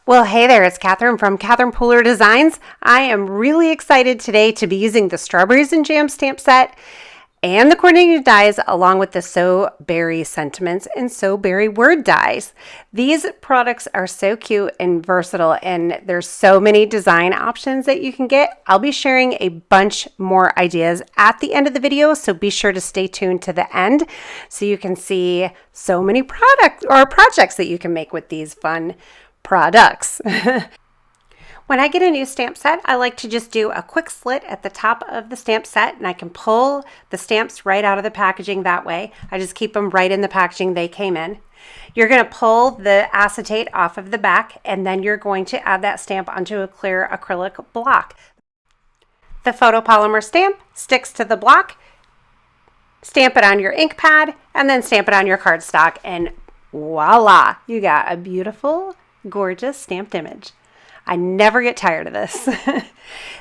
Well, hey there, it's Catherine from Catherine Pooler Designs. I am really excited today to be using the Strawberries and Jam stamp set and the coordinating dies along with the So Berry sentiments and So Berry word dies. These products are so cute and versatile, and there's so many design options that you can get. I'll be sharing a bunch more ideas at the end of the video, so be sure to stay tuned to the end so you can see so many projects that you can make with these fun products. When I get a new stamp set, I like to just do a quick slit at the top of the stamp set, and I can pull the stamps right out of the packaging that way. I just keep them right in the packaging they came in. You're going to pull the acetate off of the back, and then you're going to add that stamp onto a clear acrylic block. The photopolymer stamp sticks to the block. Stamp it on your ink pad, and then stamp it on your cardstock, and voila, you got a beautiful, gorgeous stamped image. I never get tired of this.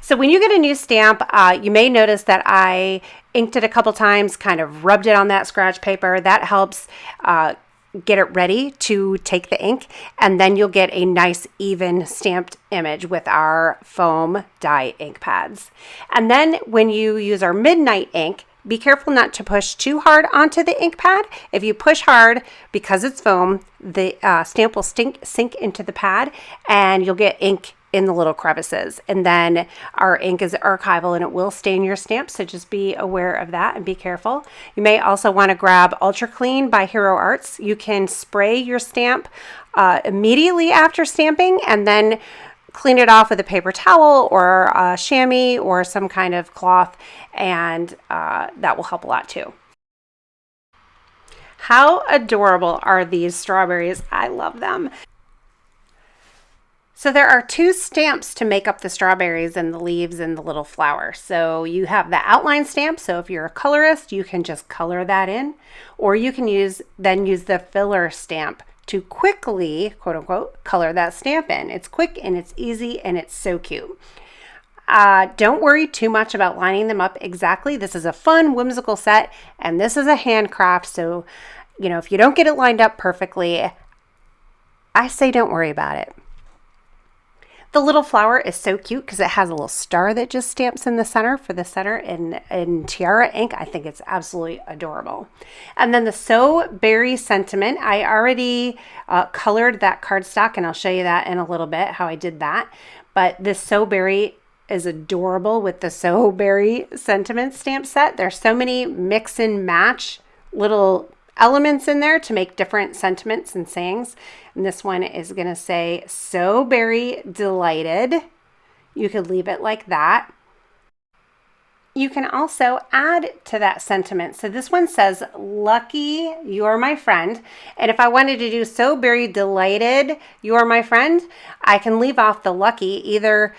So when you get a new stamp, you may notice that I inked it a couple times, kind of rubbed it on that scratch paper. That helps get it ready to take the ink, and then you'll get a nice even stamped image with our foam dye ink pads. And then when you use our midnight ink, be careful not to push too hard onto the ink pad. If you push hard, because it's foam, the stamp will sink into the pad, and you'll get ink in the little crevices. And then our ink is archival and it will stain your stamp, so just be aware of that and be careful. You may also want to grab Ultra Clean by Hero Arts. You can spray your stamp immediately after stamping and then clean it off with a paper towel or a chamois or some kind of cloth, and that will help a lot too. How adorable are these strawberries? I love them. So there are two stamps to make up the strawberries and the leaves and the little flower. So you have the outline stamp. So if you're a colorist, you can just color that in, or you can use the filler stamp to quickly, quote unquote, color that stamp in. It's quick and it's easy and it's so cute. Don't worry too much about lining them up exactly. This is a fun, whimsical set, and this is a handcraft. So, if you don't get it lined up perfectly, I say don't worry about it. The little flower is so cute because it has a little star that just stamps in the center for the center in Tiara ink. I think it's absolutely adorable. And then the So Berry sentiment, I already colored that cardstock, and I'll show you that in a little bit, how I did that. But this So Berry is adorable with the So Berry sentiment stamp set. There's so many mix and match little elements in there to make different sentiments and sayings. And this one is going to say, So Berry Delighted. You could leave it like that. You can also add to that sentiment. So this one says, Lucky, you're my friend. And if I wanted to do So Berry Delighted, you're my friend, I can leave off the lucky. Either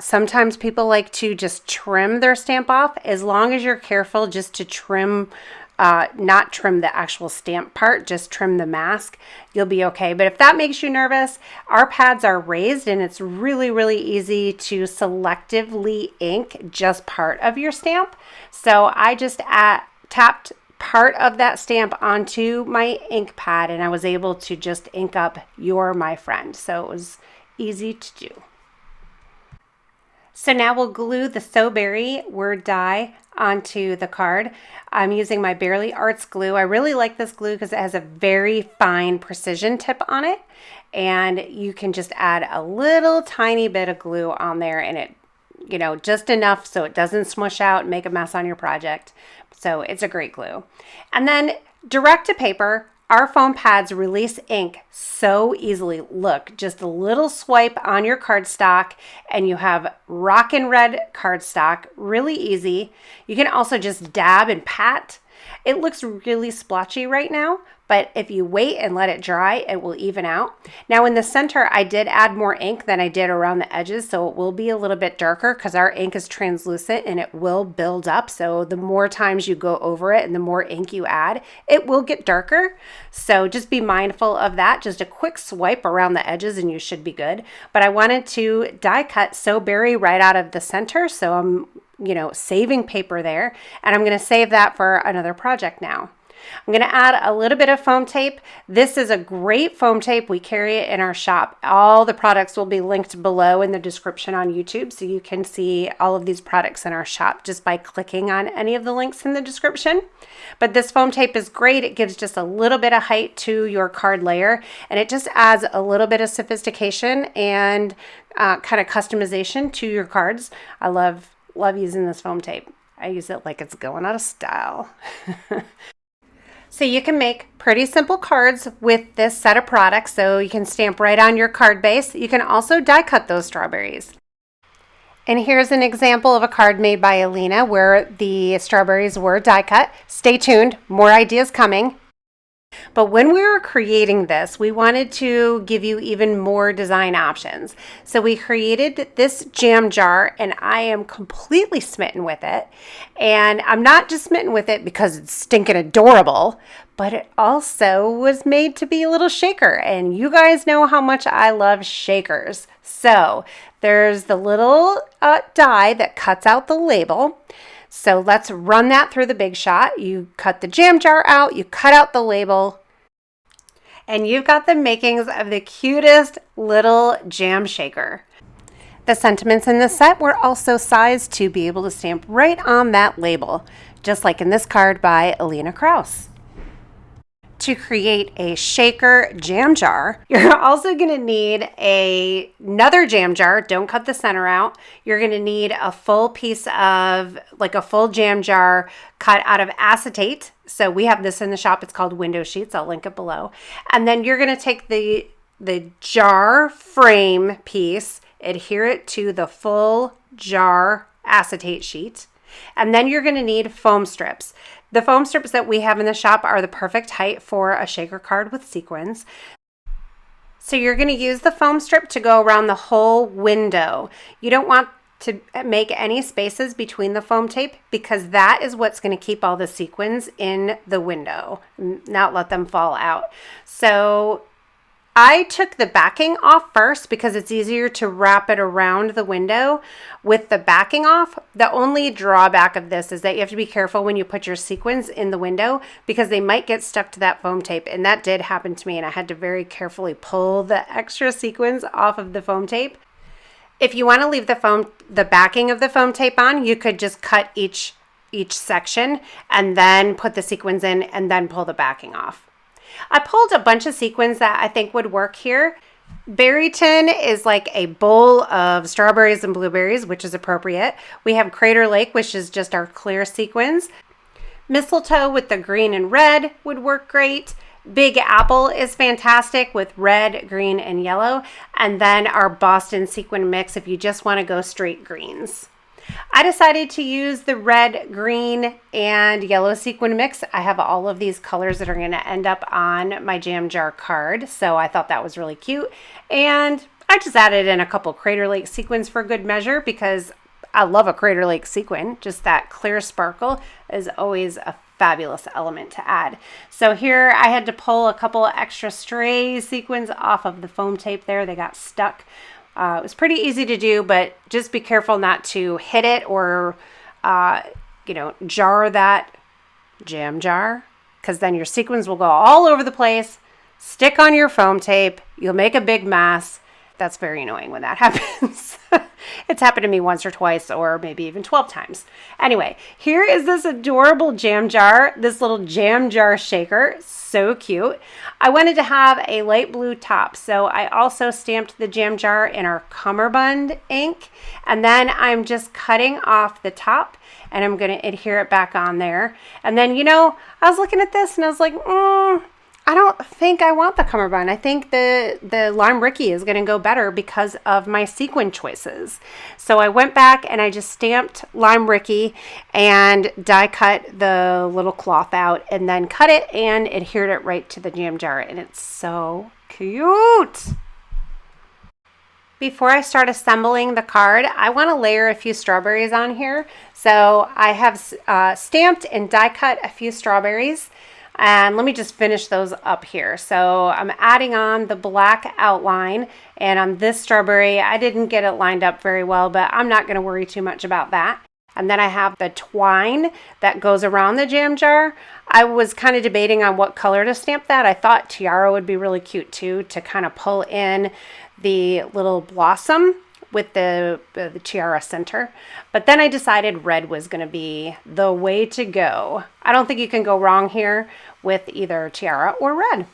sometimes people like to just trim their stamp off, as long as you're careful just to trim, not trim the actual stamp part, just trim the mask, you'll be okay. But if that makes you nervous, our pads are raised, and it's really, really easy to selectively ink just part of your stamp. So I just tapped part of that stamp onto my ink pad, and I was able to just ink up You're My Friend. So it was easy to do. So now we'll glue the So Berry word die onto the card. I'm using my Barely Arts glue. I really like this glue because it has a very fine precision tip on it, and you can just add a little tiny bit of glue on there, and it, just enough so it doesn't smush out and make a mess on your project. So it's a great glue. And then direct to paper, our foam pads release ink so easily. Look, just a little swipe on your cardstock and you have Rockin red cardstock, really easy. You can also just dab and pat. It looks really splotchy right now, but if you wait and let it dry, it will even out. Now in the center, I did add more ink than I did around the edges, so it will be a little bit darker because our ink is translucent and it will build up. So the more times you go over it and the more ink you add, it will get darker. So just be mindful of that. Just a quick swipe around the edges and you should be good. But I wanted to die cut So Berry right out of the center, so I'm saving paper there, and I'm going to save that for another project now. I'm going to add a little bit of foam tape. This is a great foam tape. We carry it in our shop. All the products will be linked below in the description on YouTube, so you can see all of these products in our shop just by clicking on any of the links in the description. But this foam tape is great. It gives just a little bit of height to your card layer, and it just adds a little bit of sophistication and kind of customization to your cards. I love using this foam tape. I use it like it's going out of style. So you can make pretty simple cards with this set of products, so you can stamp right on your card base. You can also die cut those strawberries. And here's an example of a card made by Alina where the strawberries were die cut. Stay tuned, more ideas coming. But when we were creating this, we wanted to give you even more design options. So we created this jam jar, and I am completely smitten with it. And I'm not just smitten with it because it's stinking adorable, but it also was made to be a little shaker. And you guys know how much I love shakers. So there's the little die that cuts out the label. So let's run that through the Big Shot. You cut the jam jar out, you cut out the label, and you've got the makings of the cutest little jam shaker. The sentiments in this set were also sized to be able to stamp right on that label, just like in this card by Alina Kraus. To create a shaker jam jar, you're also going to need another jam jar. Don't cut the center out. You're going to need a full piece of, like a full jam jar cut out of acetate. So we have this in the shop. It's called Window Sheets. I'll link it below. And then you're going to take the jar frame piece, adhere it to the full jar acetate sheet. And then you're going to need foam strips. The foam strips that we have in the shop are the perfect height for a shaker card with sequins. So you're going to use the foam strip to go around the whole window. You don't want to make any spaces between the foam tape because that is what's going to keep all the sequins in the window, not let them fall out. So I took the backing off first because it's easier to wrap it around the window with the backing off. The only drawback of this is that you have to be careful when you put your sequins in the window because they might get stuck to that foam tape, and that did happen to me, and I had to very carefully pull the extra sequins off of the foam tape. If you want to leave the backing of the foam tape on, you could just cut each section and then put the sequins in and then pull the backing off. I pulled a bunch of sequins that I think would work here. Berry tin is like a bowl of strawberries and blueberries, which is appropriate. We have Crater Lake, which is just our clear sequins. Mistletoe with the green and red would work great. Big Apple is fantastic with red, green, and yellow. And then our Boston sequin mix if you just want to go straight greens. I decided to use the red, green, and yellow sequin mix. I have all of these colors that are going to end up on my jam jar card, so I thought that was really cute. And I just added in a couple Crater Lake sequins for good measure because I love a Crater Lake sequin. Just that clear sparkle is always a fabulous element to add. So here I had to pull a couple extra stray sequins off of the foam tape there. They got stuck. It was pretty easy to do, but just be careful not to hit it or, jar that jam jar, because then your sequins will go all over the place, stick on your foam tape, you'll make a big mess. That's very annoying when that happens. It's happened to me once or twice or maybe even 12 times. Anyway, here is this adorable jam jar, this little jam jar shaker. So cute. I wanted to have a light blue top, so I also stamped the jam jar in our cummerbund ink, and then I'm just cutting off the top and I'm going to adhere it back on there. And then, I was looking at this and I was like, I don't think I want the cummerbund. I think the lime Rickey is going to go better because of my sequin choices. So I went back and I just stamped lime Rickey and die cut the little cloth out and then cut it and adhered it right to the jam jar. And it's so cute. Before I start assembling the card, I want to layer a few strawberries on here. So I have stamped and die cut a few strawberries. And let me just finish those up here. So I'm adding on the black outline, and on this strawberry, I didn't get it lined up very well, but I'm not going to worry too much about that. And then I have the twine that goes around the jam jar. I was kind of debating on what color to stamp that. I thought Tiara would be really cute too, to kind of pull in the little blossom with the tiara center. But then I decided red was going to be the way to go. I don't think you can go wrong here with either tiara or red.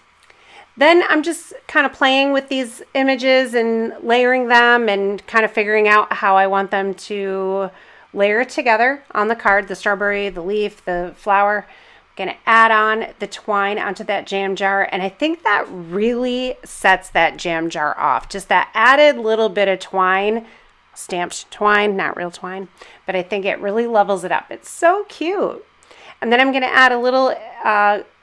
Then I'm just kind of playing with these images and layering them and kind of figuring out how I want them to layer it together on the card, the strawberry, the leaf, the flower. I'm going to add on the twine onto that jam jar, and I think that really sets that jam jar off. Just that added little bit of twine, stamped twine, not real twine, but I think it really levels it up. It's so cute. And then I'm going to add a little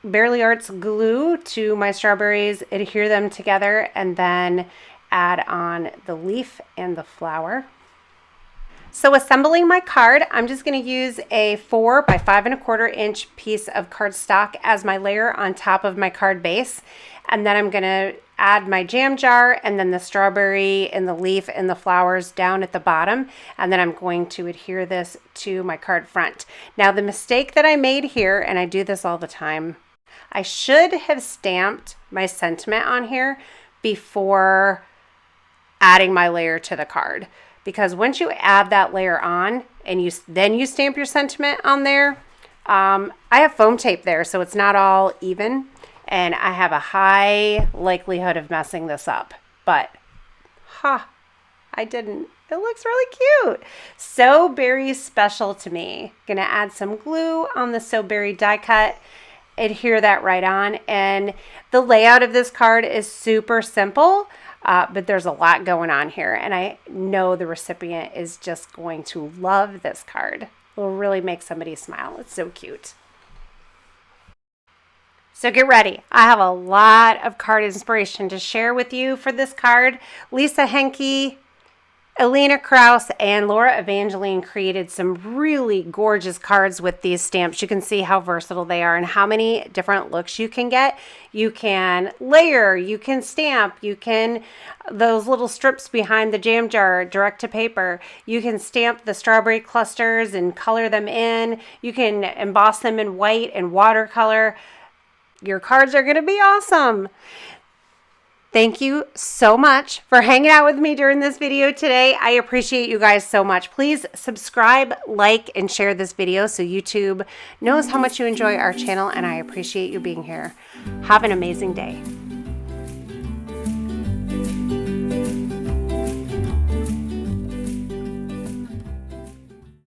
Bearly Arts glue to my strawberries, adhere them together, and then add on the leaf and the flower. So assembling my card, I'm just going to use a 4 by 5 1/4 inch piece of cardstock as my layer on top of my card base. And then I'm going to add my jam jar and then the strawberry and the leaf and the flowers down at the bottom. And then I'm going to adhere this to my card front. Now the mistake that I made here, and I do this all the time, I should have stamped my sentiment on here before adding my layer to the card. Because once you add that layer on and you stamp your sentiment on there, I have foam tape there, so it's not all even, and I have a high likelihood of messing this up. But, I didn't. It looks really cute. So Berry special to me. Gonna add some glue on the So Berry die cut, adhere that right on, and the layout of this card is super simple. But there's a lot going on here, and I know the recipient is just going to love this card. It will really make somebody smile. It's so cute. So get ready. I have a lot of card inspiration to share with you for this card. Lisa Henke, Alina Kraus, and Laura Evangeline created some really gorgeous cards with these stamps. You can see how versatile they are and how many different looks you can get. You can layer, you can stamp, you can, those little strips behind the jam jar, direct to paper. You can stamp the strawberry clusters and color them in. You can emboss them in white and watercolor. Your cards are going to be awesome. Thank you so much for hanging out with me during this video today. I appreciate you guys so much. Please subscribe, like, and share this video so YouTube knows how much you enjoy our channel, and I appreciate you being here. Have an amazing day.